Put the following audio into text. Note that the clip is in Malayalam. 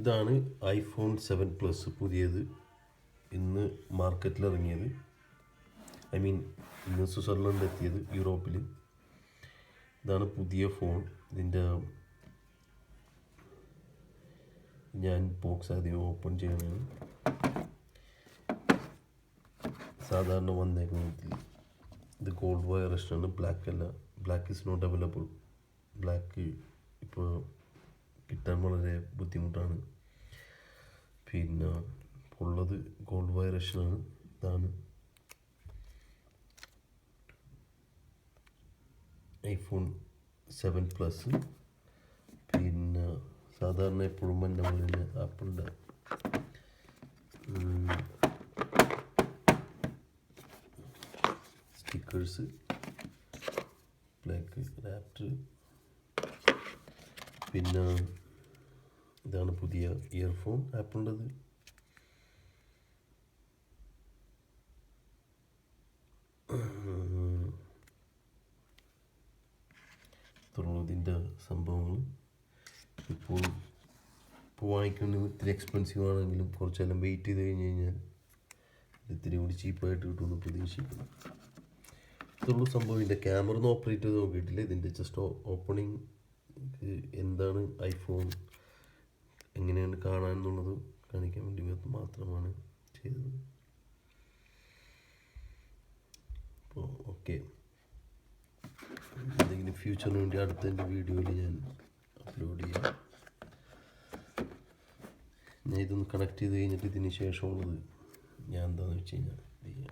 ഇതാണ് ഐഫോൺ 7 പ്ലസ് പുതിയത് ഇന്ന് മാർക്കറ്റിൽ ഇറങ്ങിയത്. ഇന്ന് സ്വിറ്റ്സർലൻഡ് എത്തിയത്, യൂറോപ്പിൽ. ഇതാണ് പുതിയ ഫോൺ. ഇതിൻ്റെ ഞാൻ ബോക്സ് ആദ്യം ഓപ്പൺ ചെയ്യണതാണ്. സാധാരണ വന്നേക്കുന്നത് ഇത് ഗോൾഡ് വയർ ബ്ലാക്ക് അല്ല. Black is not available. Black ഇപ്പോൾ കിട്ടാൻ വളരെ ബുദ്ധിമുട്ടാണ്. പിന്നെ ഉള്ളത് ഗോൾഡ് വയർ ഇതാണ് ഐഫോൺ 7 പ്ലസ്. പിന്നെ സാധാരണ എപ്പോഴും എൻ്റെ മുകളിൽ ആപ്പിളിൻ്റെ സ്റ്റിക്കേഴ്സ്, ബ്ലാക്ക് റാപ്റ്റർ. പിന്നെ ഇതാണ് പുതിയ ഇയർഫോൺ ആപ്പിളിൻ്റെത്. ഇതിൻ്റെ സംഭവങ്ങൾ ഇപ്പോൾ വാങ്ങിക്കുന്നത് ഇത്തിരി എക്സ്പെൻസീവ് ആണെങ്കിലും കുറച്ചെല്ലാം വെയിറ്റ് ചെയ്ത് കഴിഞ്ഞാൽ ഇത്തിരി കൂടി ചീപ്പായിട്ട് കിട്ടുമെന്ന് പ്രതീക്ഷിക്കുന്നു. ഇതുള്ള സംഭവം. ഇതിൻ്റെ ക്യാമറ ഒന്നും ഓപ്പറേറ്റ് ചെയ്ത് നോക്കിയിട്ടില്ല. ഇതിൻ്റെ ജസ്റ്റ് ഓപ്പണിങ് എന്താണ് ഐഫോൺ എങ്ങനെയാണ് കാണാൻ എന്നുള്ളത് കാണിക്കാൻ വേണ്ടി മാത്രമാണ് ചെയ്തത്. അപ്പോൾ ഓക്കെ, എന്തെങ്കിലും ഫ്യൂച്ചറിന് വേണ്ടി അടുത്ത എൻ്റെ വീഡിയോയിൽ ഞാൻ അപ്ലോഡ് ചെയ്യാം. ഞാൻ ഇതൊന്ന് കണക്ട് ചെയ്ത് കഴിഞ്ഞിട്ട് ഇതിന് ശേഷമുള്ളത് ഞാൻ എന്താണെന്ന് വെച്ച് കഴിഞ്ഞാൽ